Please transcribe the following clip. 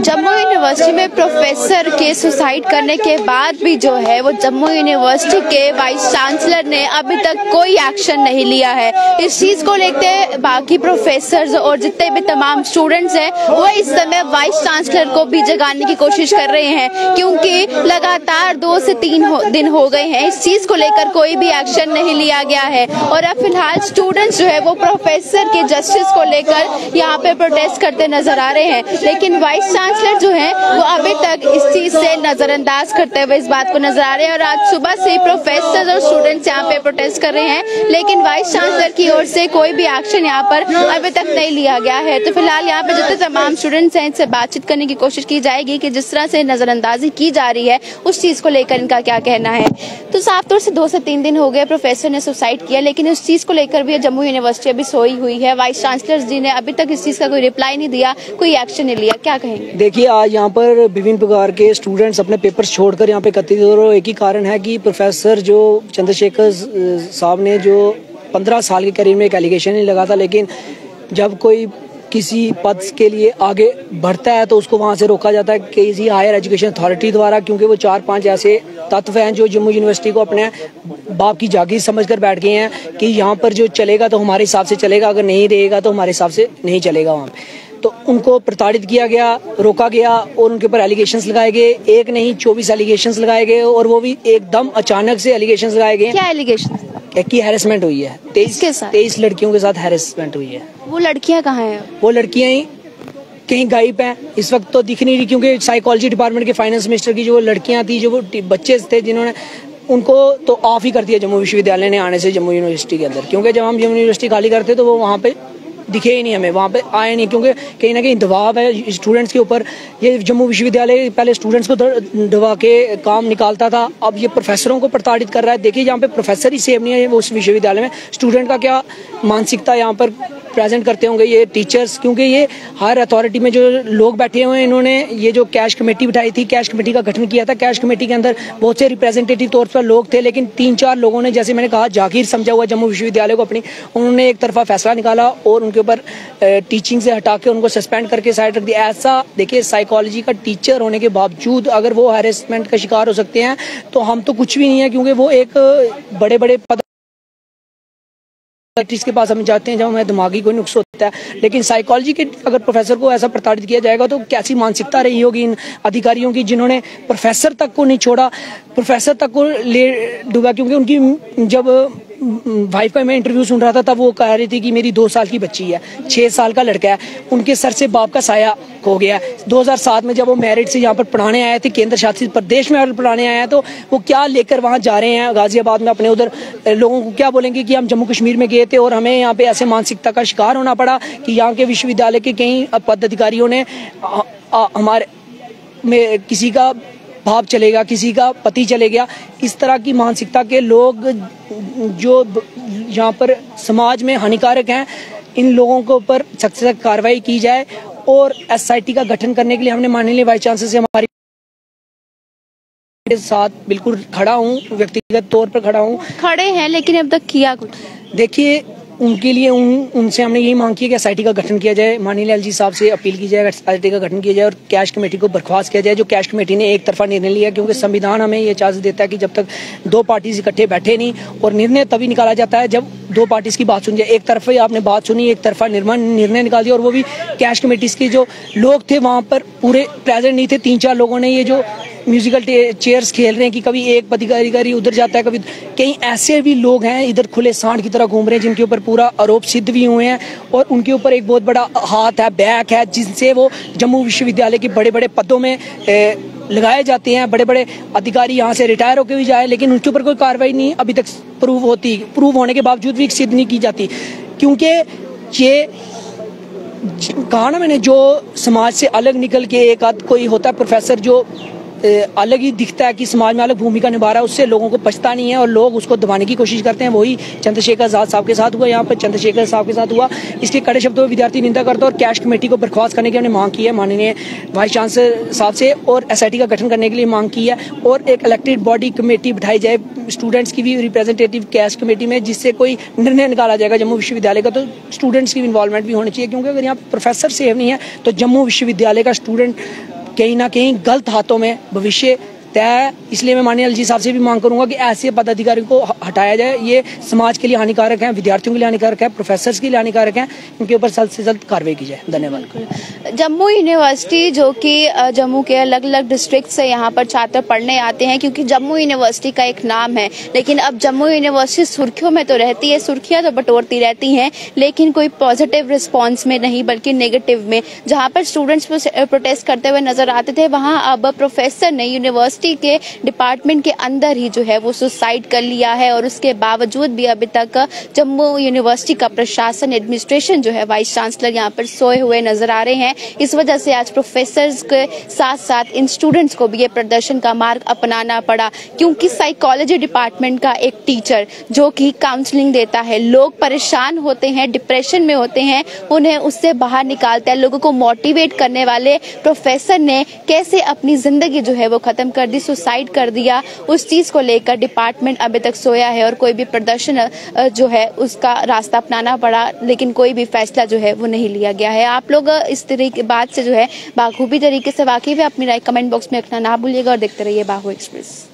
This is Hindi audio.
जम्मू यूनिवर्सिटी में प्रोफेसर के सुसाइड करने के बाद भी जो है वो जम्मू यूनिवर्सिटी के वाइस चांसलर ने अभी तक कोई एक्शन नहीं लिया है। इस चीज को लेकर बाकी प्रोफेसर्स और जितने भी तमाम स्टूडेंट्स हैं वो इस समय वाइस चांसलर को भी जगाने की कोशिश कर रहे हैं, क्योंकि लगातार 2 से 3 दिन हो गए हैं इस चीज को लेकर कोई भी एक्शन नहीं लिया गया है। और अब फिलहाल स्टूडेंट्स जो है वो प्रोफेसर के जस्टिस को लेकर यहाँ पे प्रोटेस्ट करते नजर आ रहे हैं, लेकिन वाइस चांसलर जो है वो अभी तक इस चीज से नजरअंदाज करते हुए इस बात को नजर आ रहे हैं। और आज सुबह से प्रोफेसर और स्टूडेंट्स यहाँ पे प्रोटेस्ट कर रहे हैं, लेकिन वाइस चांसलर की ओर से कोई भी एक्शन यहाँ पर अभी तक नहीं लिया गया है। तो फिलहाल यहाँ पे जितने तमाम स्टूडेंट्स हैं इनसे बातचीत करने की कोशिश की जाएगी कि जिस तरह से नजरअंदाजी की जा रही है उस चीज को लेकर इनका क्या कहना है। तो साफ तौर से 2 से 3 दिन हो गए प्रोफेसर ने सुसाइड किया, लेकिन उस चीज को लेकर भी जम्मू यूनिवर्सिटी अभी सोई हुई है। वाइस चांसलर जी ने अभी तक इस चीज का कोई रिप्लाई नहीं दिया, कोई एक्शन नहीं लिया। क्या कहेंगे? देखिए, आज यहाँ पर विभिन्न प्रकार के स्टूडेंट्स अपने पेपर्स छोड़कर यहाँ पे एकत्रित हो रहे हैं। एक ही कारण है कि प्रोफेसर जो चंद्रशेखर साहब ने जो 15 साल के करियर में एक एलिगेशन नहीं लगा था, लेकिन जब कोई किसी पद के लिए आगे बढ़ता है तो उसको वहाँ से रोका जाता है किसी हायर एजुकेशन अथॉरिटी द्वारा, क्योंकि वो 4-5 ऐसे तत्व हैं जो जम्मू यूनिवर्सिटी को अपने बाप की जागीर समझकर बैठ गए हैं कि यहाँ पर जो चलेगा तो हमारे हिसाब से चलेगा, अगर नहीं रहेगा तो हमारे हिसाब से नहीं चलेगा वहाँ पे। तो उनको प्रताड़ित किया गया, रोका गया और उनके ऊपर एलिगेशंस लगाए गए। एक नहीं 24 एलिगेशंस लगाए गए, और वो भी एकदम अचानक से एलिगेशंस लगाए गए। क्या एलिगेशन? की हैरेसमेंट हुई है, 23 लड़कियों के साथ हैरेसमेंट हुई है। वो लड़कियां कहाँ हैं? वो लड़कियां ही कहीं गायब हैं, इस वक्त तो दिख नहीं रही, क्योंकि साइकोलॉजी डिपार्टमेंट के फाइनेंस मिनिस्टर की जो लड़कियां थी, जो वो बच्चे थे, जिन्होंने उनको तो ऑफ ही कर दिया जम्मू विश्वविद्यालय ने आने से जम्मू यूनिवर्सिटी के अंदर, क्योंकि जब हम जम्मू यूनिवर्सिटी खाली करते तो वो वहाँ पे दिखे ही नहीं, हमें वहाँ पे आए नहीं, क्योंकि कहीं ना कहीं दबाव है स्टूडेंट्स के ऊपर। ये जम्मू विश्वविद्यालय पहले स्टूडेंट्स को दबा के काम निकालता था, अब ये प्रोफेसरों को प्रताड़ित कर रहा है। देखिए, यहाँ पे प्रोफेसर ही सेफ नहीं है उस विश्वविद्यालय में, स्टूडेंट का क्या मानसिकता यहाँ पर प्रेजेंट करते होंगे ये टीचर्स, क्योंकि ये हायर अथॉरिटी में जो लोग बैठे हुए हैं, इन्होंने ये जो कैश कमेटी बिठाई थी, कैश कमेटी का गठन किया था। कैश कमेटी के अंदर बहुत से रिप्रेजेंटेटिव तौर पर लोग थे, लेकिन 3-4 लोगों ने, जैसे मैंने कहा, जागीर समझा हुआ जम्मू विश्वविद्यालय को अपनी, उन्होंने एक तरफा फैसला निकाला और उनके ऊपर टीचिंग से हटा के उनको सस्पेंड करके साइड रख दिया। ऐसा देखिए, साइकोलॉजी का टीचर होने के बावजूद अगर वो हैरेसमेंट का शिकार हो सकते हैं तो हम तो कुछ भी नहीं है, क्योंकि वो एक बड़े बड़े पद के पास हम जाते हैं जब हमें दिमागी कोई नुक्स होता है। लेकिन साइकोलॉजी के अगर प्रोफेसर को ऐसा प्रताड़ित किया जाएगा तो कैसी मानसिकता रही होगी इन अधिकारियों की, जिन्होंने प्रोफेसर तक को नहीं छोड़ा, प्रोफेसर तक को ले डूबा। क्योंकि उनकी जब वाइफ का मैं इंटरव्यू सुन रहा था तब वो कह रही थी कि मेरी 2 साल की बच्ची है, 6 साल का लड़का है, उनके सर से बाप का साया हो गया। 2007 में जब वो मैरिट से यहाँ पर पढ़ाने आए थे, केंद्र शासित प्रदेश में पढ़ाने आए हैं, तो वो क्या लेकर वहाँ जा रहे हैं गाजियाबाद में अपने, उधर लोगों को क्या बोलेंगे कि हम जम्मू कश्मीर में गए थे और हमें यहाँ पे ऐसे मानसिकता का शिकार होना पड़ा कि यहाँ के विश्वविद्यालय के कई पदाधिकारियों ने हमारे में किसी का बाप चलेगा, किसी का पति चले गया, इस तरह की मानसिकता के लोग जो यहाँ पर समाज में हानिकारक हैं, इन लोगों के ऊपर सख्त से सख्त कार्रवाई की जाए। और एसआईटी का गठन करने के लिए हमने माननीय वाइस चांसलर से हमारी साथ बिल्कुल खड़ा हूँ, व्यक्तिगत तौर पर खड़ा हूँ। खड़े हैं, लेकिन अब तक किया कुछ? देखिए, उनके लिए उनसे हमने यही मांग की है कि एसआईटी का गठन किया जाए। माननीय एलजी साहब से अपील की जाए, एसआईटी का गठन किया जाए और कैश कमेटी को बर्खास्त किया जाए, जो कैश कमेटी ने एक तरफा निर्णय लिया। क्योंकि संविधान हमें ये इजाजत देता है कि जब तक 2 पार्टीज इकट्ठे बैठे नहीं, और निर्णय तभी निकाला जाता है जब 2 पार्टीज की बात सुन जाए। एक तरफा आपने बात सुनी, एक तरफा निर्णय निकाल दिया, और वो भी कैश कमेटी के जो लोग थे वहाँ पर पूरे प्रेजेंट नहीं थे। 3-4 लोगों ने ये जो म्यूजिकल चेयर्स खेल रहे हैं कि कभी एक अधिकारी उधर जाता है, कभी कई ऐसे भी लोग हैं इधर खुले सांड की तरह घूम रहे हैं, जिनके ऊपर पूरा आरोप सिद्ध भी हुए हैं, और उनके ऊपर एक बहुत बड़ा हाथ है, बैक है, जिनसे वो जम्मू विश्वविद्यालय के बड़े बड़े पदों में लगाए जाते हैं। बड़े बड़े अधिकारी यहाँ से रिटायर होकर भी जाए, लेकिन उनके ऊपर कोई कार्रवाई नहीं अभी तक प्रूव होने के बावजूद भी सिद्ध नहीं की जाती। क्योंकि ये कहा ना मैंने, जो समाज से अलग निकल के एक आध कोई होता है प्रोफेसर जो अलग ही दिखता है कि समाज में अलग भूमिका निभा रहा है, उससे लोगों को पछता नहीं है और लोग उसको दबाने की कोशिश करते हैं। वही चंद्रशेखर आजाद साहब के साथ हुआ, यहाँ पर चंद्रशेखर साहब के साथ हुआ। इसके कड़े शब्दों में विद्यार्थी निंदा करता है और कैश कमेटी को बर्खास्त करने की हमने मांग की है माननीय वाइस चांसलर साहब से, और SIT का गठन करने के लिए मांग की है, और एक इलेक्टेड बॉडी कमेटी बिठाई जाए स्टूडेंट्स की भी रिप्रेजेंटेटिव कैश कमेटी में, जिससे कोई निर्णय निकाला जाएगा जम्मू विश्वविद्यालय का। तो स्टूडेंट्स की इन्वॉल्वमेंट भी होनी चाहिए, क्योंकि अगर यहाँ प्रोफेसर सेफ नहीं है तो जम्मू विश्वविद्यालय का स्टूडेंट कहीं ना कहीं गलत हाथों में भविष्य तय है। इसलिए मैं माननीय LG साहब से भी मांग करूंगा कि ऐसे पदाधिकारियों को हटाया जाए। ये समाज के लिए हानिकारक है, विद्यार्थियों के लिए हानिकारक है, प्रोफेसर्स के लिए हानिकारक है। इनके ऊपर जल्द से जल्द कार्रवाई की जाए। धन्यवाद। जम्मू यूनिवर्सिटी जो कि जम्मू के अलग अलग डिस्ट्रिक्ट से यहाँ पर छात्र पढ़ने आते हैं, क्योंकि जम्मू यूनिवर्सिटी का एक नाम है, लेकिन अब जम्मू यूनिवर्सिटी सुर्खियों में तो रहती है, सुर्खियां तो बटोरती रहती हैं, लेकिन कोई पॉजिटिव रिस्पॉन्स में नहीं बल्कि नेगेटिव में। जहाँ पर स्टूडेंट्स प्रोटेस्ट करते हुए नजर आते थे, वहाँ अब प्रोफेसर ने यूनिवर्सिटी के डिपार्टमेंट के अंदर ही जो है वो सुसाइड कर लिया है, और उसके बावजूद भी अभी तक जम्मू यूनिवर्सिटी का प्रशासन, एडमिनिस्ट्रेशन जो है, वाइस चांसलर यहाँ पर सोए हुए नजर आ रहे हैं। इस वजह से आज प्रोफेसर्स के साथ साथ इन स्टूडेंट्स को भी ये प्रदर्शन का मार्ग अपनाना पड़ा, क्योंकि साइकोलॉजी डिपार्टमेंट का एक टीचर जो कि काउंसलिंग देता है, लोग परेशान होते हैं, डिप्रेशन में होते हैं, उन्हें उससे बाहर निकालता है, लोगों को मोटिवेट करने वाले प्रोफेसर ने कैसे अपनी जिंदगी जो है वो खत्म कर दी, सुसाइड कर दिया। उस चीज को लेकर डिपार्टमेंट अभी तक सोया है और कोई भी प्रदर्शन जो है उसका रास्ता अपनाना पड़ा, लेकिन कोई भी फैसला जो है वो नहीं लिया गया है। आप लोग इस तरह की बात से जो है बाखूबी तरीके से वाकिफ है, अपनी राय कमेंट बॉक्स में रखना ना भूलिएगा और देखते रहिए बाहु एक्सप्रेस।